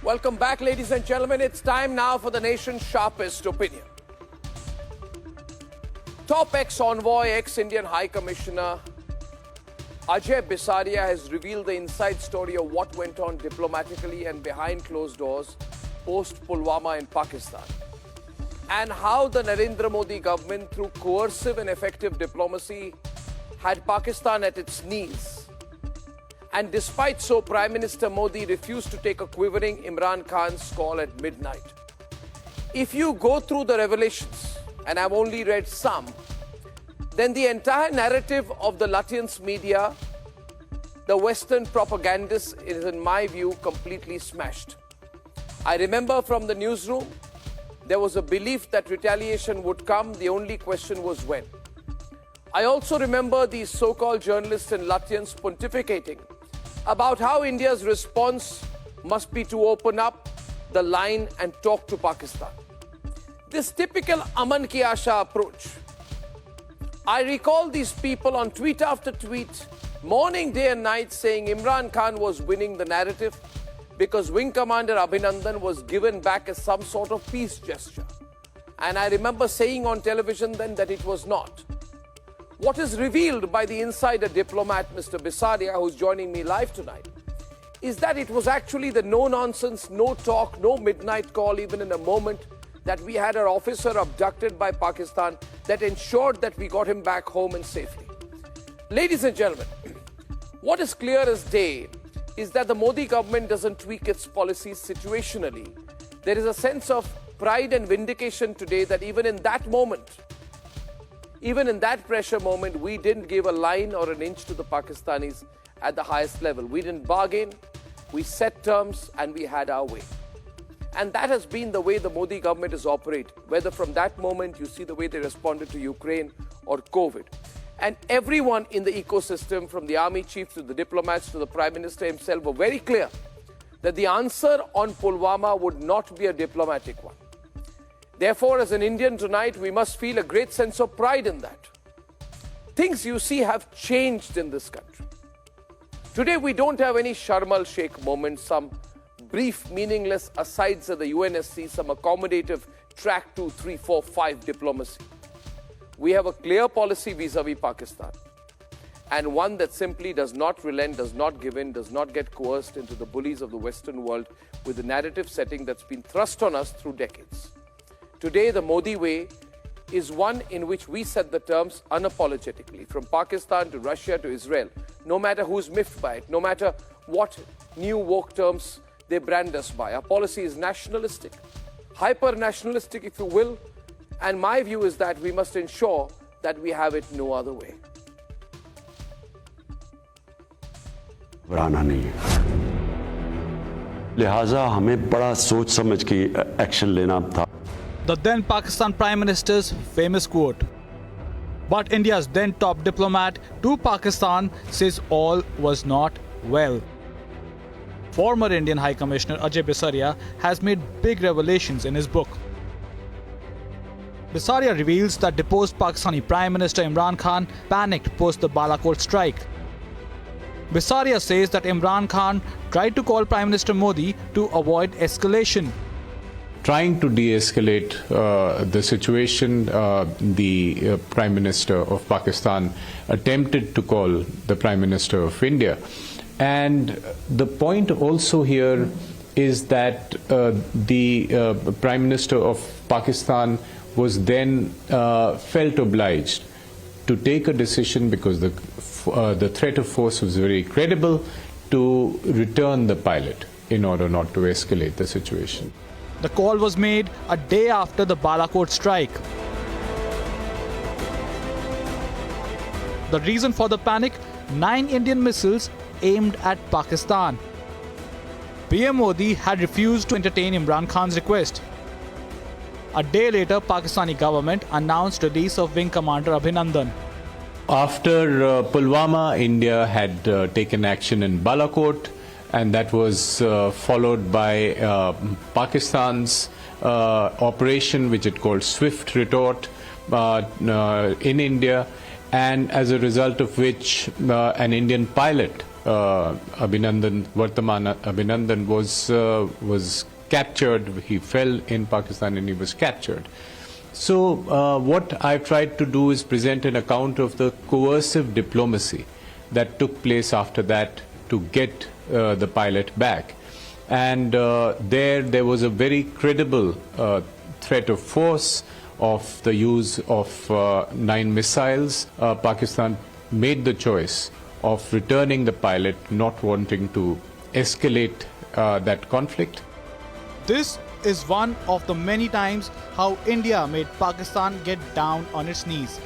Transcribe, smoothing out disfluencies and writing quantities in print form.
Welcome back, ladies and gentlemen. It's time now for the nation's sharpest opinion. Top ex-envoy, ex-Indian High Commissioner Ajay Bisaria has revealed the inside story of what went on diplomatically and behind closed doors post-Pulwama in Pakistan, and how the Narendra Modi government, through coercive and effective diplomacy, had Pakistan at its knees. And despite so, Prime Minister Modi refused to take a quivering Imran Khan's call at midnight. If you go through the revelations, and I've only read some, then the entire narrative of the Lutyens media, the Western propagandists, is, in my view, completely smashed. I remember from the newsroom, there was a belief that retaliation would come. The only question was when. I also remember these so-called journalists and Lutyens pontificating about how India's response must be to open up the line and talk to Pakistan. This typical Aman Ki Asha approach. I recall these people on tweet after tweet, morning, day and night, saying Imran Khan was winning the narrative because Wing Commander Abhinandan was given back as some sort of peace gesture. And I remember saying on television then that it was not. What is revealed by the insider diplomat, Mr. Bisaria, who's joining me live tonight, is that it was actually the no-nonsense, no-talk, no midnight call, even in a moment, that we had our officer abducted by Pakistan that ensured that we got him back home and safely. Ladies and gentlemen, what is clear as day is that the Modi government doesn't tweak its policies situationally. There is a sense of pride and vindication today that even in that moment, even in that pressure moment, we didn't give a line or an inch to the Pakistanis at the highest level. We didn't bargain, we set terms, and we had our way. And that has been the way the Modi government has operated, whether from that moment you see the way they responded to Ukraine or COVID. And everyone in the ecosystem, from the army chief to the diplomats to the Prime Minister himself, were very clear that the answer on Pulwama would not be a diplomatic one. Therefore, as an Indian tonight, we must feel a great sense of pride in that. Things, you see, have changed in this country. Today, we don't have any Sharm el-Sheikh moments, some brief, meaningless asides at the UNSC, some accommodative track 2, 3, 4, 5 diplomacy. We have a clear policy vis-à-vis Pakistan, and one that simply does not relent, does not give in, does not get coerced into the bullies of the Western world with the narrative setting that's been thrust on us through decades. Today, the Modi way is one in which we set the terms unapologetically, from Pakistan to Russia to Israel, no matter who's miffed by it, no matter what new woke terms they brand us by. Our policy is nationalistic, hyper-nationalistic, if you will, and my view is that we must ensure that we have it no other way. घबराना नहीं है, लिहाजा हमें बड़ा सोच समझ के action लेना था. The then Pakistan Prime Minister's famous quote. But India's then top diplomat to Pakistan says all was not well. Former Indian High Commissioner Ajay Bisaria has made big revelations in his book. Bisaria reveals that deposed Pakistani Prime Minister Imran Khan panicked post the Balakot strike. Bisaria says that Imran Khan tried to call Prime Minister Modi to avoid escalation. Trying to de-escalate the situation, the Prime Minister of Pakistan attempted to call the Prime Minister of India. And the point also here is that the Prime Minister of Pakistan was then felt obliged to take a decision, because the threat of force was very credible, to return the pilot in order not to escalate the situation. The call was made a day after the Balakot strike. The reason for the panic? 9 Indian missiles aimed at Pakistan. PM Modi had refused to entertain Imran Khan's request. A day later, Pakistani government announced release of Wing Commander Abhinandan. After Pulwama, India had taken action in Balakot, and that was followed by Pakistan's operation, which it called Swift Retort, in India, and as a result of which an Indian pilot Abhinandan Varthman was captured. He fell in Pakistan and he was captured. So what I've tried to do is present an account of the coercive diplomacy that took place after that to get the pilot back. And there was a very credible threat of force, of the use of 9 missiles. Pakistan made the choice of returning the pilot, not wanting to escalate that conflict. This is one of the many times how India made Pakistan get down on its knees.